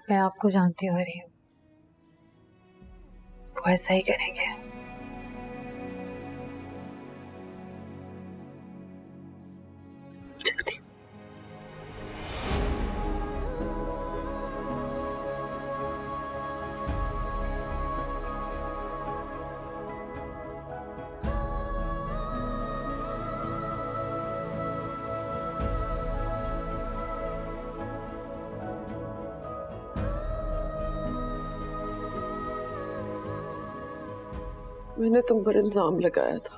मैं आपको जानती हूँ हरीम, वो ऐसा ही करेंगे। चलती। मैंने तुम पर इल्जाम लगाया था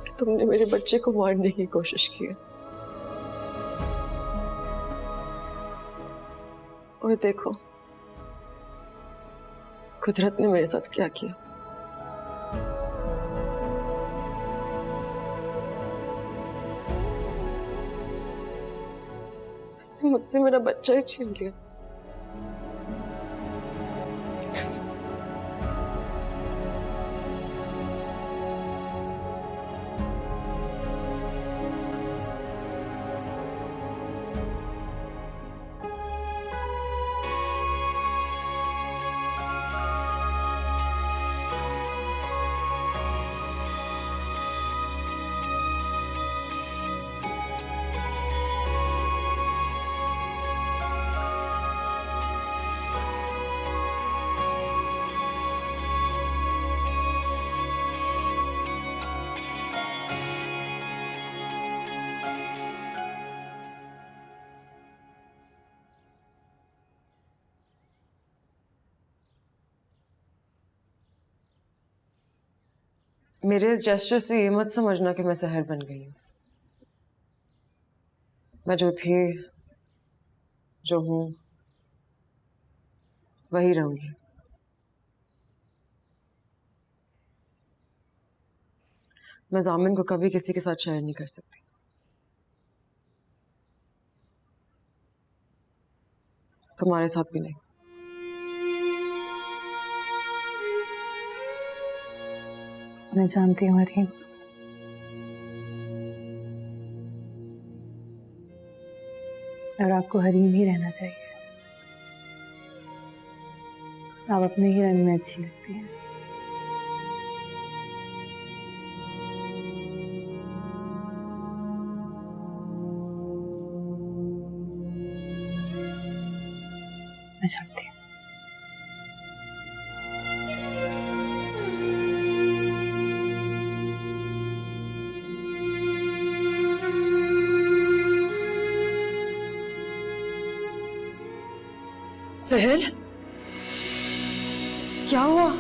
कि तुमने मेरे बच्चे को मारने की कोशिश की है, और देखो कुदरत ने मेरे साथ क्या किया। उसने मुझसे मेरा बच्चा ही छीन लिया। मेरे इस जेस्चर से ये मत समझना कि मैं सहर बन गई हूं। मैं जो थी, जो हूं, वही रहूंगी। मैं जामिन को कभी किसी के साथ शेयर नहीं कर सकती। तुम्हारे साथ भी नहीं। मैं जानती हूँ हरीम, और आपको हरीम ही रहना चाहिए। आप अपने ही रंग में अच्छी लगती हैं। मैं चलती हूँ। सहर, क्या हुआ?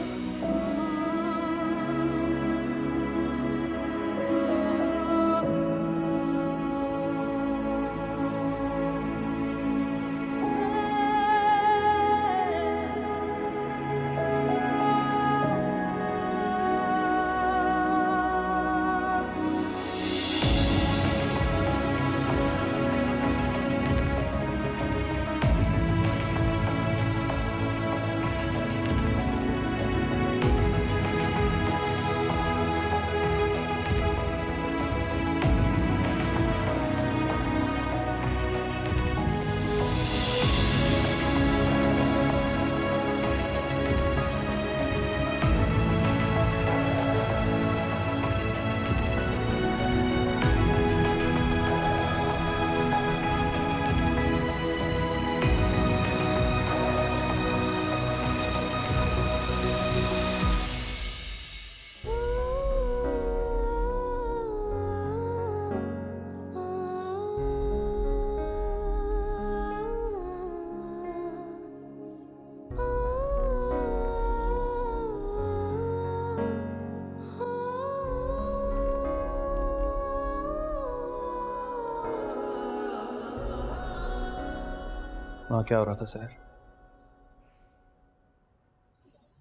वहाँ क्या हो रहा था सहर?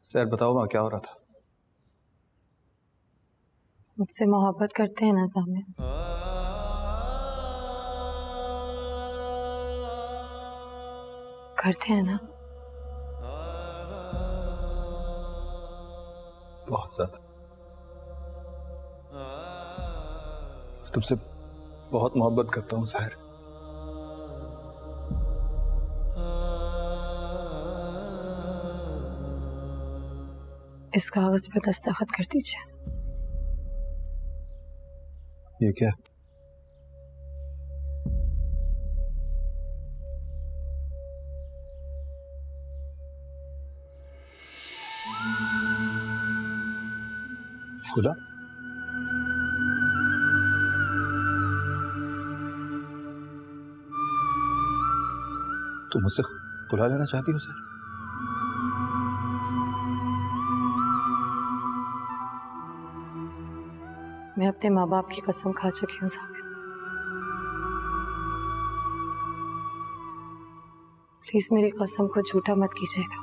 सहर बताओ वहाँ क्या हो रहा था? मुझसे मोहब्बत करते हैं ना जामिन? करते हैं ना? बहुत ज्यादा। तुमसे बहुत मोहब्बत करता हूँ सहर। इस कागज पे दस्तखत कर दीजिए। ये क्या? खुदा? तुम मुझसे खुला लेना चाहती हो सर? मैं अपने माँ बाप की कसम खा चुकी हूँ साबित। प्लीज मेरी कसम को झूठा मत कीजिएगा।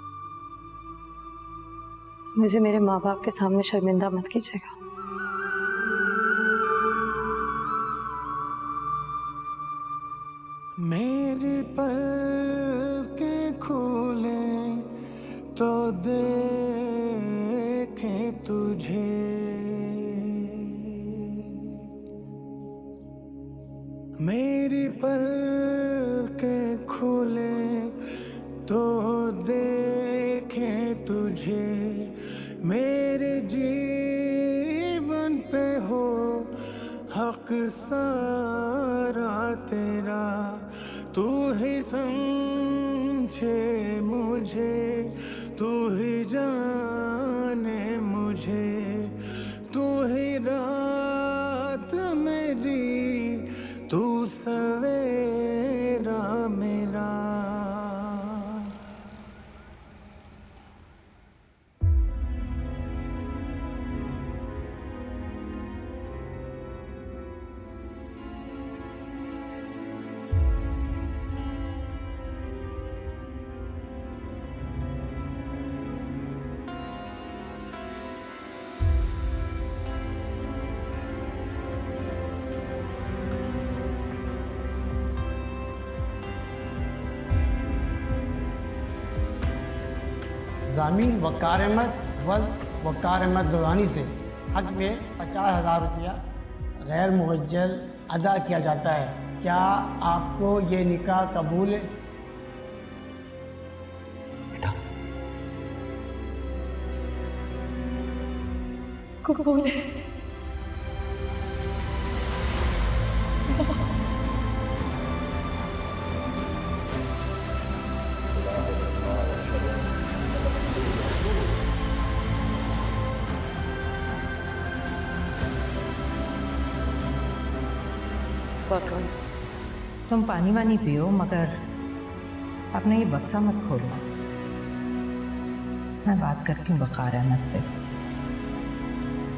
मुझे मेरे माँ बाप के सामने शर्मिंदा मत कीजिएगा। मेरी पलकें खोले तो देखे तुझे, मेरी पलकें खोले तो देखे तुझे, मेरे जीवन पे हो हक सारा तेरा, तू ही समझे मुझे, तू ही जाने मुझे, तू ही रात मेरी, तू सवेरा मेरा। ज़ामीन वक़ार अहमद वक़ार अहमद दुरानी से हक़ में 50,000 रुपया गैर मुअज्जल अदा किया जाता है। क्या आपको ये निकाह कबूल है? कबूल है। तुम पानी वानी पियो, मगर अपना ये बक्सा मत खोलो। मैं बात करती हूँ वक़ार अहमद से।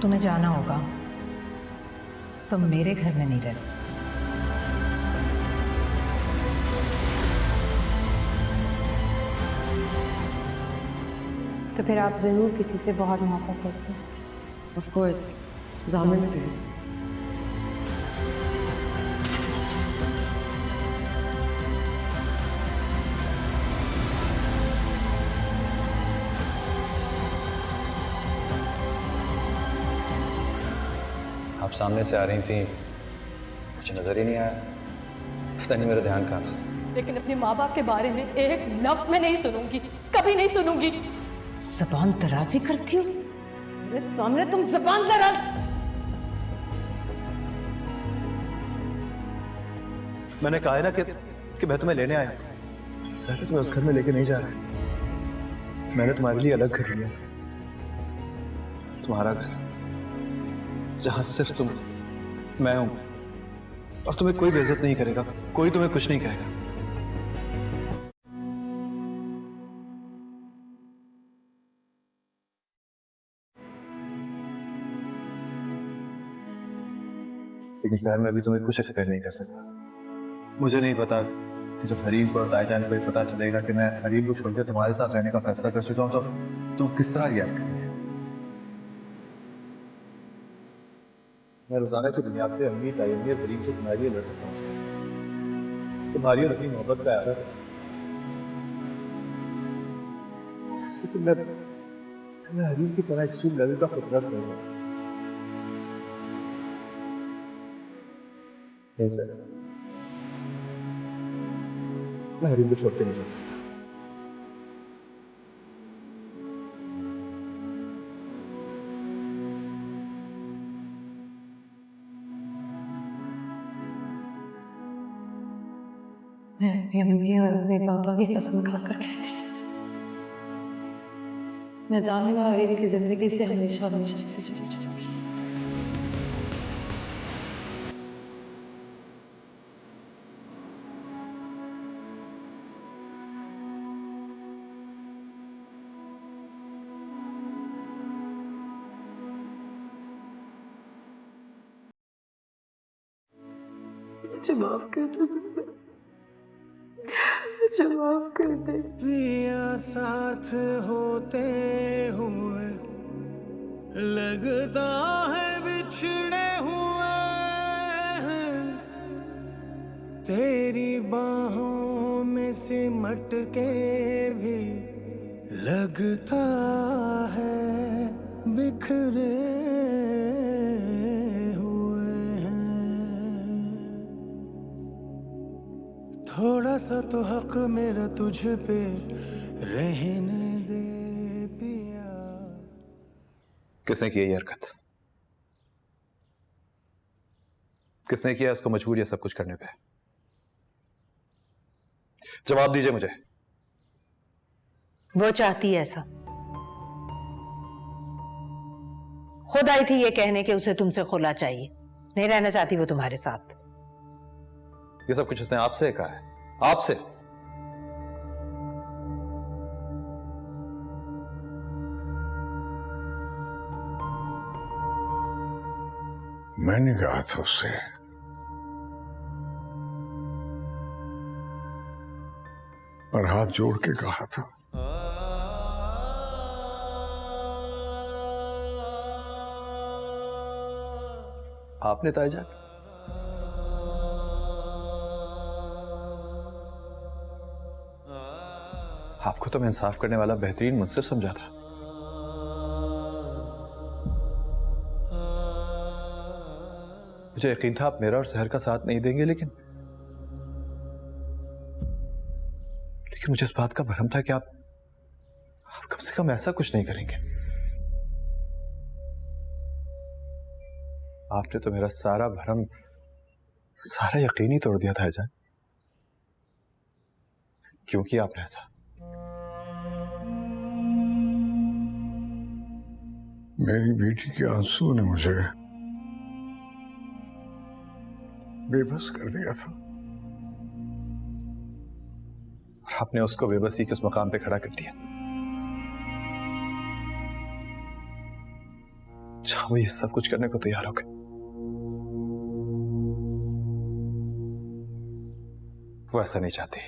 तुम्हें जाना होगा, तुम मेरे घर में नहीं रह सकते। तो फिर आप जरूर किसी से बहुत मोहब्बत करते हैं। ऑफ कोर्स, ज़ामिन से। आप सामने से आ रही थी, मुझे नजर ही नहीं आया। पता नहीं मेरा ध्यान कहाँ था। लेकिन अपने माँ बाप के बारे में एक लफ्ज मैं नहीं सुनूंगी, कभी नहीं सुनूंगी। ज़बान दराजी करती हो मेरे सामने, तुम ज़बान दराज। मैंने कहा है ना कि मैं तुम्हें लेने आया। सर तुम्हें उस घर में लेके नहीं जा रहा। मैंने तुम्हारे लिए अलग घर लिया, तुम्हारा घर, जहां सिर्फ तुम, मैं हूं, और तुम्हें कोई बेइज्जत नहीं करेगा, कोई तुम्हें कुछ नहीं कहेगा। लेकिन शहर में अभी तुम्हें कुछ एक्सपेक्ट नहीं कर सकता। मुझे नहीं पता कि जब हरीम को और ताईजान को पता चलेगा कि मैं हरीम को छोड़कर तुम्हारे साथ रहने का फैसला कर चुका हूं, तो तुम किस तरह रिएक्ट करोगे? मैं रोजाना की दुनिया पे अम्मी, तायम्मी और हरीम से तुम्हारे लिए लड़ सकता हूँ। तुम्हारी और अपनी मोहब्बत का इरादा कर सकता हूँ। लेकिन मैं हरीम की तरह एक्सट्रीम लेवल का खुदरा नहीं कर सकता। नहीं सर, मैं हरीम को छोड़ के नहीं जा सकता। मैं अपनी अम्मी और अपने पापा की कसम खाकर कहती हूँ, मैं जामिन और हरीम की जिंदगी से हमेशा हमेशा चली जाऊंगी। मुझे माफ कर दो, मुझे माफ कर दे। पिया साथ होते हुए लगता है बिछड़े हुए हैं, तेरी बाहों में सिमट के भी लगता है बिखरे थोड़ा सा तो हक मेरा तुझ पे रहने दे पिया। किसने की ये हरकत? किसने किया इसको मजबूर ये सब कुछ करने पे? जवाब दीजिए मुझे। वो चाहती है ऐसा, खुद आई थी ये कहने के उसे तुमसे खुला चाहिए, नहीं रहना चाहती वो तुम्हारे साथ। ये सब कुछ उसने आपसे कहा है? आपसे? मैंने कहा था उससे, और हाथ जोड़ के कहा था आपने ताईजान? आपको तो मैं इंसाफ करने वाला बेहतरीन मुंसिफ समझा था। मुझे यकीन था आप मेरा और सहर का साथ नहीं देंगे, लेकिन मुझे इस बात का भ्रम था कि आप कम से कम ऐसा कुछ नहीं करेंगे। आपने तो मेरा सारा भ्रम, सारा यकीन ही तोड़ दिया था जान। क्यों किया आपने ऐसा? मेरी बेटी के आंसू ने मुझे बेबस कर दिया था, और आपने उसको बेबसी के उस मकाम पे खड़ा कर दिया जहां वो ये सब कुछ करने को तैयार हो गए। वो ऐसा नहीं चाहती,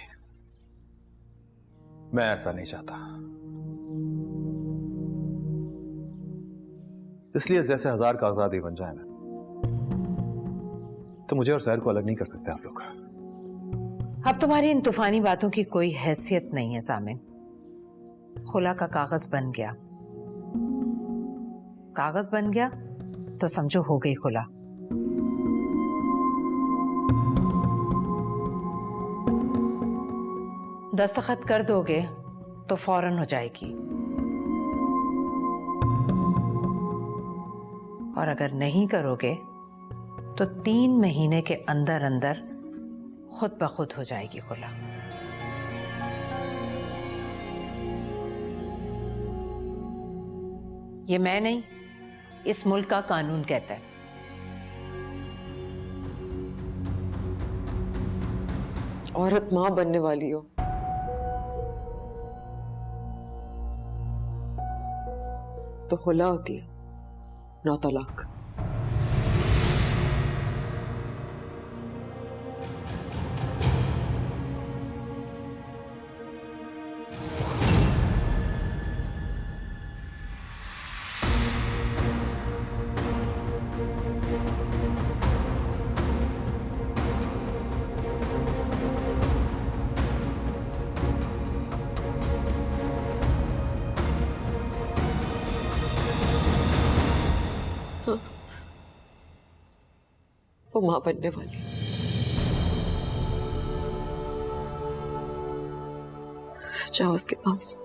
मैं ऐसा नहीं चाहता। इसलिए जैसे 1000 कागजात ही बन जाए ना, तो मुझे और सहर को अलग नहीं कर सकते आप लोग। अब तुम्हारी इन तूफानी बातों की कोई हैसियत नहीं है सामिन। खुला का कागज बन गया, कागज बन गया तो समझो हो गई खुला। दस्तखत कर दोगे तो फौरन हो जाएगी, और अगर नहीं करोगे तो 3 महीने के अंदर अंदर खुद ब खुद हो जाएगी खुला। ये मैं नहीं, इस मुल्क का कानून कहता है। औरत मां बनने वाली हो तो खुला होती है, 9 तलाक। वो मां बनने वाली। जाओ उसके पास।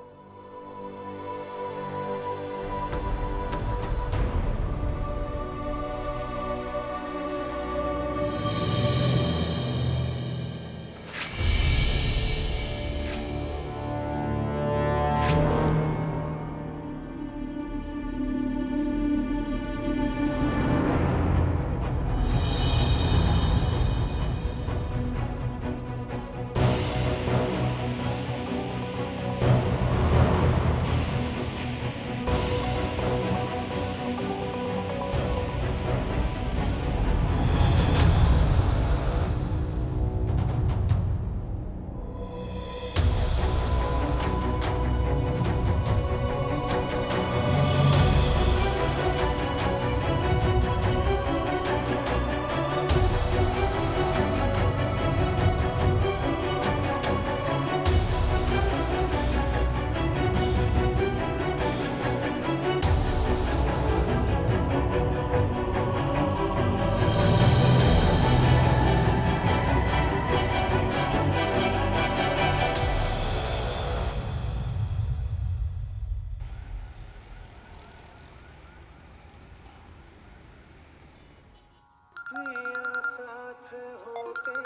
साथ होते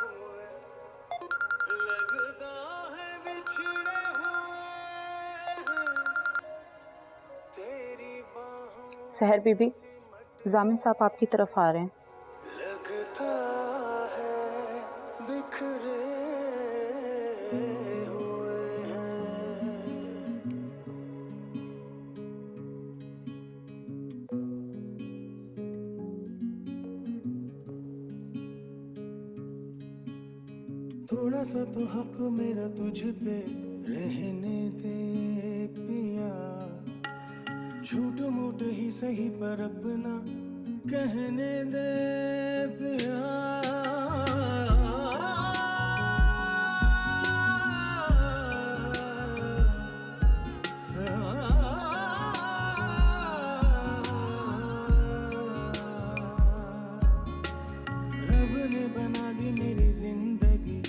हुए लगता है बिछड़े हुए तेरी बाहों सहर बीबी, जामिन साहब आपकी तरफ आ रहे हैं। लगता है बिखरे हुए हैं। थोड़ा सा तो हक मेरा तुझ पे रहने दे पिया, झूठ मूठ ही सही पर अपना कहने दे पिया। रब ने बना दी मेरी जिंदगी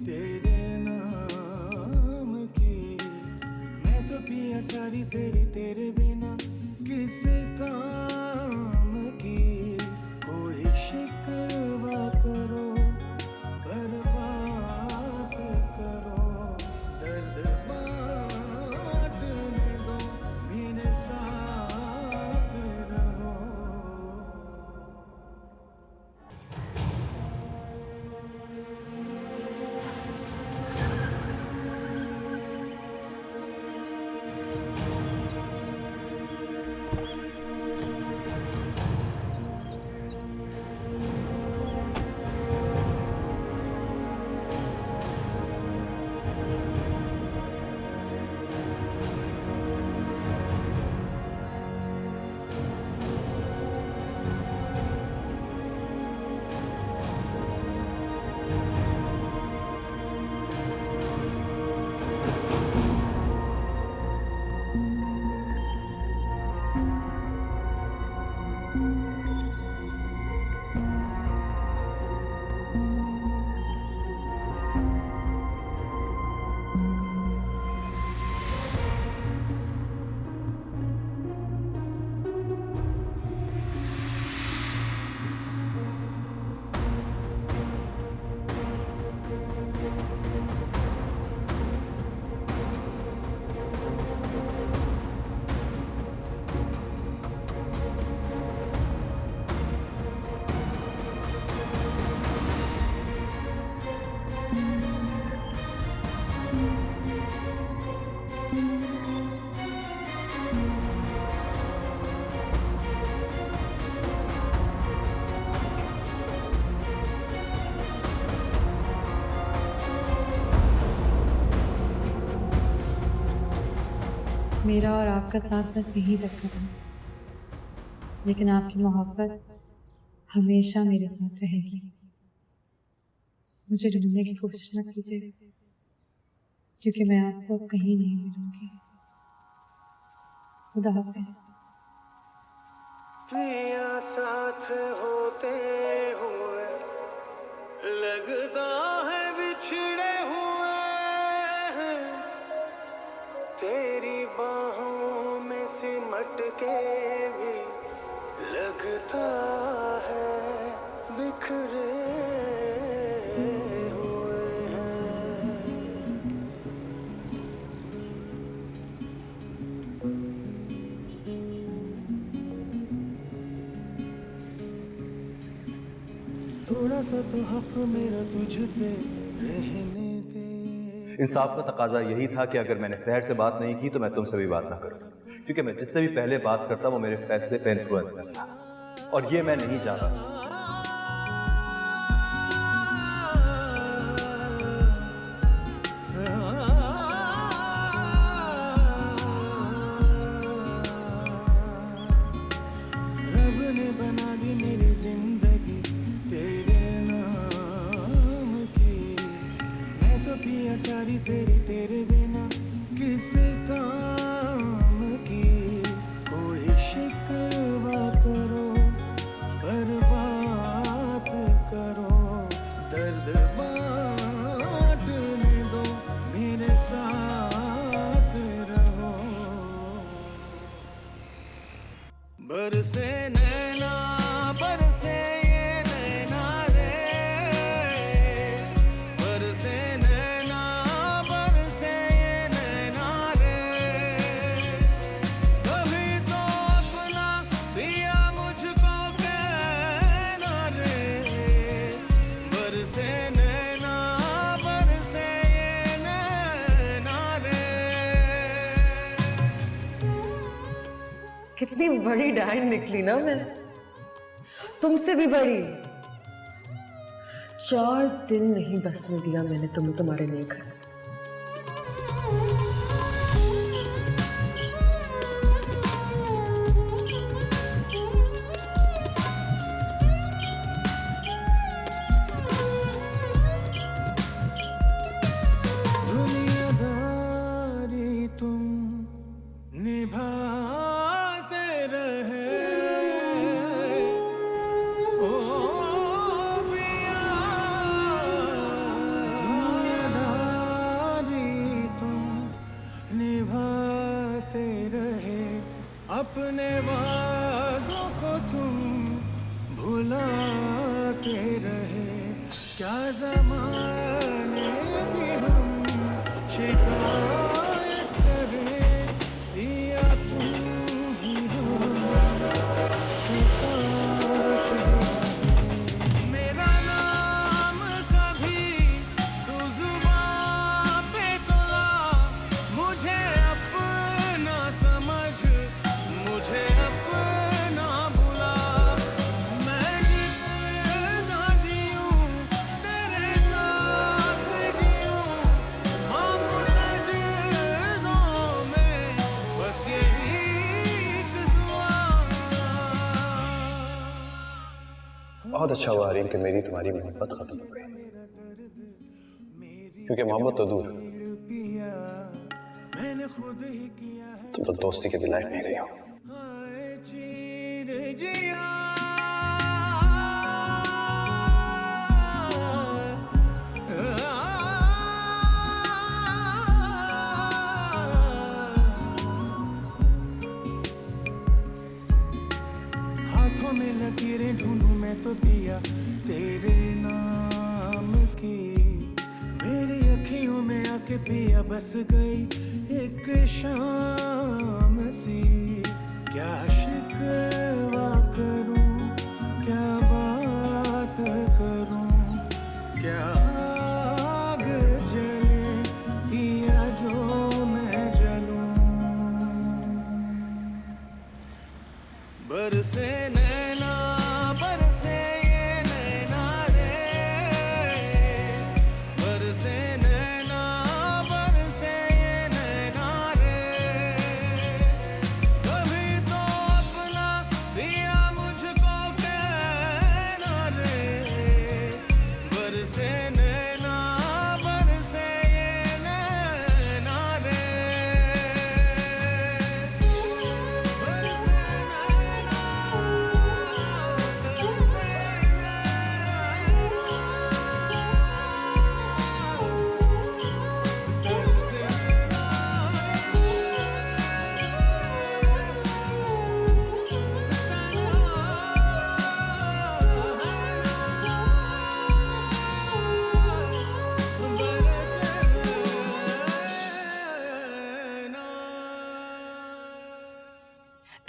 तेरे नाम की, मैं तो पिया सारी तेरी तेरे बिना किस काम की। कोई शिकवा करो पर बात करो, दर्द बांटने दो मेरे साथ रहो। मेरा और आपका साथ बस यहीं तक खत्म, लेकिन आपकी मोहब्बत हमेशा मेरे साथ रहेगी। मुझे ढूंढने की कोशिश मत कीजिए, क्योंकि मैं आपको अब कहीं नहीं मिलूंगी। खुदा हाफिज। पिया साथ होते हुए लगता है बिछड़े हुए हैं हटके भी लगता है बिखरे हुए हैं। थोड़ा सा तो हक मेरा तुझ पे रहने दे। इंसाफ का तकाजा यही था कि अगर मैंने सहर से बात नहीं की तो मैं तुमसे भी बात ना करूं, क्योंकि मैं जिससे भी पहले बात करता वो मेरे फैसले पे इन्फ्लुएंस करता, और ये मैं नहीं चाहता। रब ने बना दी मेरी जिंदगी तेरे नाम की। मैं तो पिया सारी तेरे बिना किस काम की। कोई शिकवा करो पर बात करो, दर्द बांटने दो, मेरे साथ रहो। बरसे नैना बरसे ये नैना रे, बरसे नैना बरसे ये नैना रे। कभी तो अपना पिया मुझको कहना रे, बरसे नैना बरसे ये नैना रे। कितनी बड़ी डायन निकली ना मैं, तुमसे भी बड़ी। 4 दिन नहीं बसने दिया मैंने तुम्हें तुम्हारे नए घर। दुनियादारी तुम निभाते रहे ओ पिया। दुनियादारी तुम निभाते रहे, अपने वादों को तुम भुलाते रहे। क्या ज़माने की हम शिकायत करें, या तुम ही हमें सिखाते रहे। मेरा नाम कभी तू ज़ुबान पे तो ला, मुझे अपना समझ, मुझे अपना बुला। मैं जितना जीऊं तेरे साथ जीऊं, मांगू सजदों में बस यही एक दुआ। बहुत अच्छा हुआ हरीम कि मेरी तुम्हारी मोहब्बत खत्म हो गई, क्योंकि मोहब्बत तो दूर, पिया मैंने खुद ही किया है। तुम तो दोस्ती के भी लायक नहीं रही हो। हाय चीर जिया हाथों में लकीरें ढूंढूं मैं तो पिया तेरे नाम की। मेरी अखियों में आके पिया बस गई एक शाम सी। क्या शिकवा करूं, क्या बात करूं, क्या आग जले पिया जो मैं जलूं। बरसे नैना बरसे ये नैना रे, बरसे नैना बरसे ये नैना रे। कभी तो अपना पिया मुझको कहना रे, बरसे नैना बरसे ये नैना रे। बरसे नैना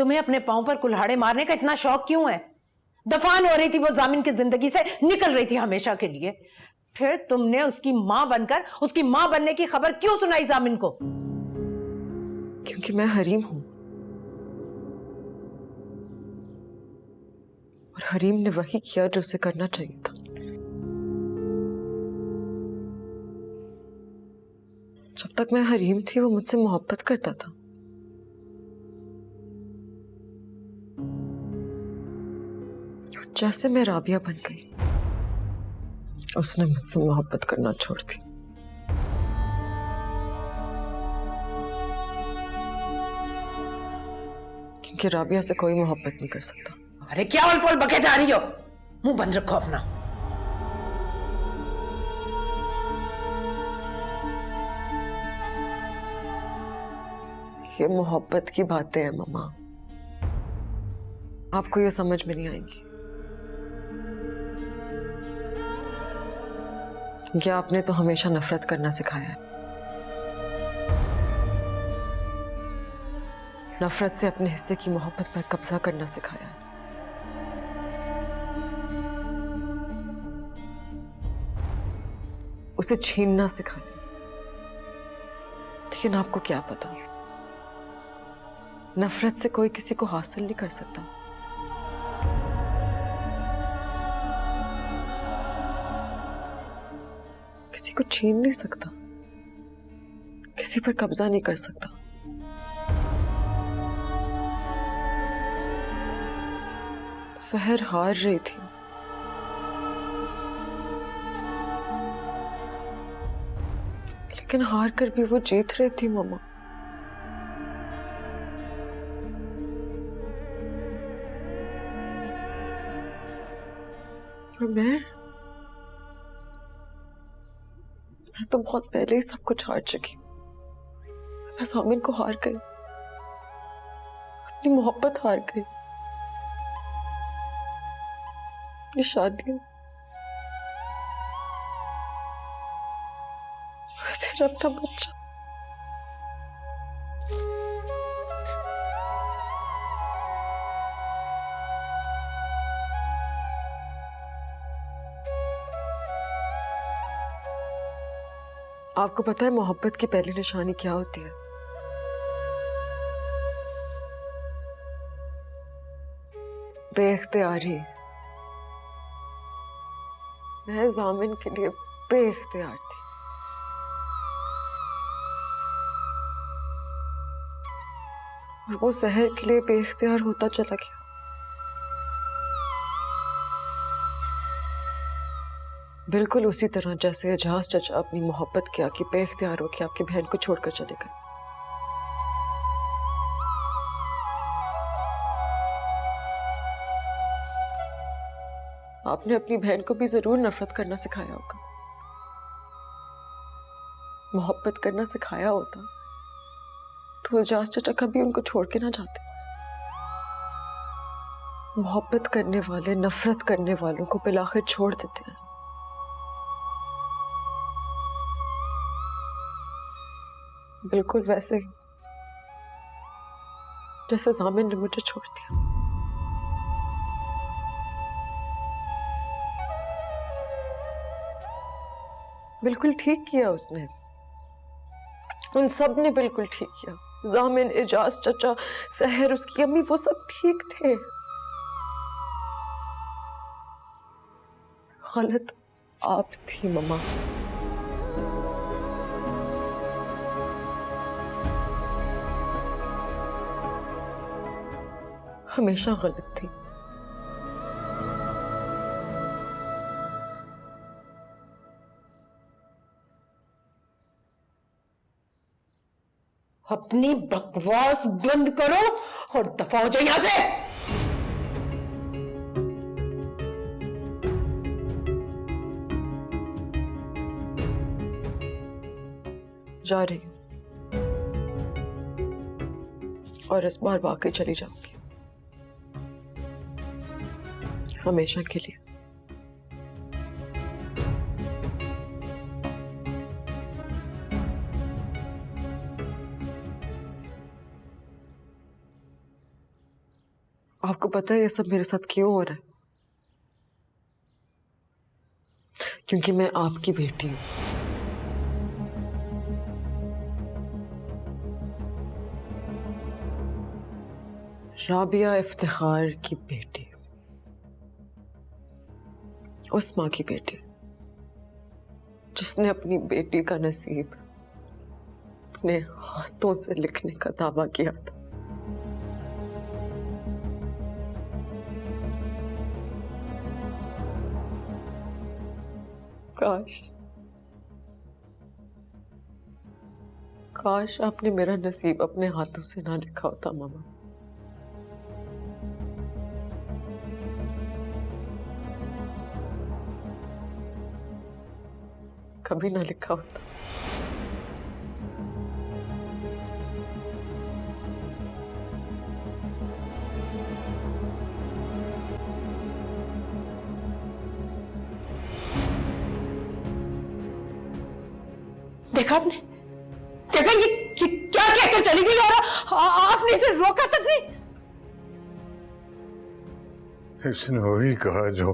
तुम्हें अपने पांव पर कुल्हाड़े मारने का इतना शौक क्यों है? दफान हो रही थी वो जामिन की जिंदगी से, निकल रही थी हमेशा के लिए। फिर तुमने उसकी मां बनकर उसकी मां बनने की खबर क्यों सुनाई जामिन को? क्योंकि मैं हरीम हूं और हरीम ने वही किया जो उसे करना चाहिए था। जब तक मैं हरीम थी वो मुझसे मोहब्बत करता था। और जैसे मैं राबिया बन गई उसने मुझसे मोहब्बत करना छोड़ दी। क्योंकि राबिया से कोई मोहब्बत नहीं कर सकता। अरे क्या उलफुल बके जा रही हो? मुंह बंद रखो अपना। ये मोहब्बत की बातें हैं मम्मा, आपको ये समझ में नहीं आएंगी। क्योंकि आपने तो हमेशा नफरत करना सिखाया है। नफरत से अपने हिस्से की मोहब्बत पर कब्जा करना सिखाया है। उसे छीनना सिखाया। लेकिन आपको क्या पता, नफरत से कोई किसी को हासिल नहीं कर सकता। किसी को छीन नहीं सकता, किसी पर कब्जा नहीं कर सकता। सहर हार रही थी, लेकिन हार कर भी वो जीत रही थी मम्मा। और मैं तो बहुत पहले ही सब कुछ हार चुकी। मैं सामिन को हार गई, अपनी मोहब्बत हार गई, अपनी शादी, फिर अपना बच्चा। आपको पता है मोहब्बत की पहली निशानी क्या होती है? बेइख्तियारी। मैं जामिन के लिए बेइख्तियार थी। और वो सहर के लिए बेइख्तियार होता चला गया। बिल्कुल उसी तरह जैसे एजाज चाचा अपनी मोहब्बत के आगे बेइख्तियार होकर आपकी बहन को छोड़कर चले गए। आपने अपनी बहन को भी जरूर नफरत करना सिखाया होगा। मोहब्बत करना सिखाया होता तो एजाज चाचा कभी उनको छोड़ के ना जाते। मोहब्बत करने वाले नफरत करने वालों को बिलाखिर छोड़ देते हैं। बिल्कुल वैसे ही जैसे जामिन ने मुझे छोड़ दिया। बिल्कुल ठीक किया उसने, उन सब ने बिल्कुल ठीक किया। जामिन, एजाज चाचा, सहर, उसकी अम्मी, वो सब ठीक थे। गलत आप थी मम्मा। हमेशा गलत थी। अपनी बकवास बंद करो और दफा हो जाओ यहां से। जा रही हूं और इस बार वाकई चली जाऊंगी, हमेशा के लिए। आपको पता है ये सब मेरे साथ क्यों हो रहा है? क्योंकि मैं आपकी बेटी हूं। राबिया इफ्तिखार की बेटी, उस माँ की बेटी जिसने अपनी बेटी का नसीब अपने हाथों से लिखने का दावा किया था। काश आपने मेरा नसीब अपने हाथों से ना लिखा होता मामा। कभी ना लिखा होता। देखा आपने? देखा ये क्या कहकर चली गई और आपने इसे रोका तक नहीं? इसने वही कहा जो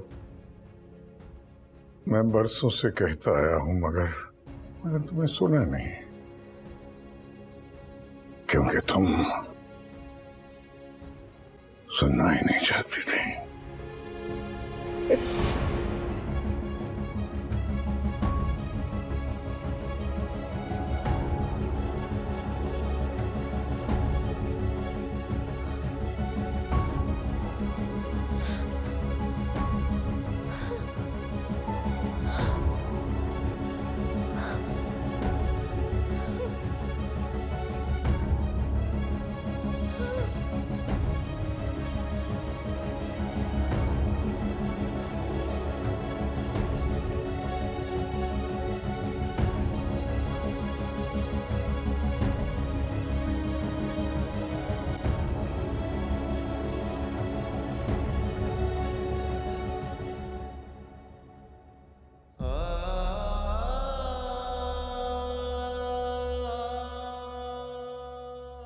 मैं बरसों से कहता आया हूं, मगर तुम्हें सुना नहीं, क्योंकि तुम सुनना ही नहीं चाहती थी।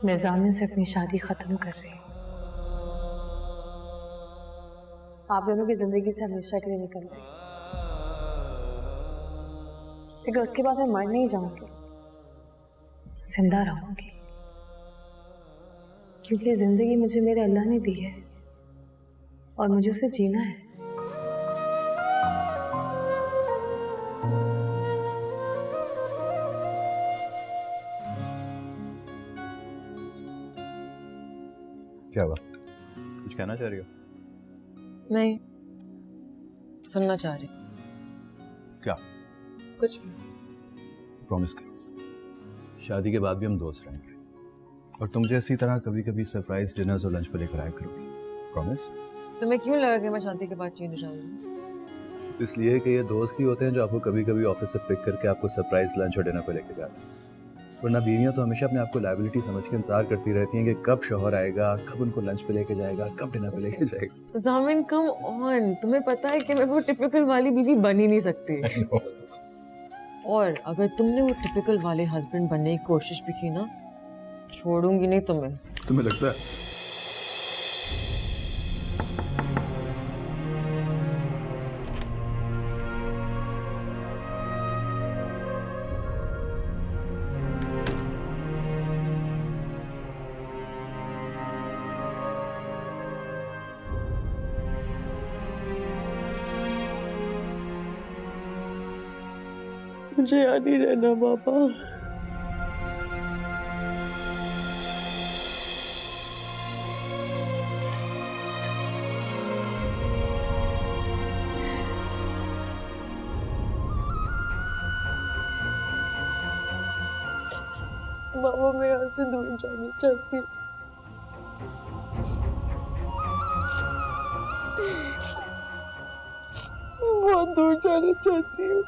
मैं जामिन से अपनी शादी खत्म कर रही हूँ। आप दोनों की जिंदगी से हमेशा के लिए निकल गई, लेकिन उसके बाद मैं मर नहीं जाऊंगी, जिंदा रहूंगी, क्योंकि जिंदगी मुझे मेरे अल्लाह ने दी है और मुझे उसे जीना है। क्या हुआ? कुछ कहना चाह रही हो? नहीं, सुनना चाह रही। क्या? कुछ भी। प्रॉमिस करो शादी के बाद भी हम दोस्त रहेंगे, और तुम मुझे इसी तरह कभी कभी सरप्राइज डिनर्स और लंच पर लेकर आया करोगी। प्रॉमिस? तुम्हें क्यों लगा कि मैं शादी के बाद चेंज हो जाऊंगी? इसलिए कि ये दोस्त ही होते हैं जो आपको कभी कभी ऑफिस से पिक करके आपको सरप्राइज लंच और डिनर पे लेके जाते हैं, वरना बीवियां तो हमेशा अपने आप को लायबिलिटी समझ के इंतजार करती रहती हैं कि कब शौहर आएगा, कब उनको लंच पे लेके जाएगा, कब डिनर पे लेके जाएगा। जामिन कम ऑन, तुम्हें पता है कि मैं वो टिपिकल वाली बीवी बन ही नहीं सकती। और अगर तुमने वो टिपिकल वाले हस्बैंड बनने की कोशिश भी की ना, छोड़ूंगी नहीं तुम्हें। तुम्हें लगता है? मुझे यहाँ नहीं रहना पापा। मामा मैं यहाँ से दूर जाना चाहती हूँ। बहुत दूर जाना चाहती हूँ।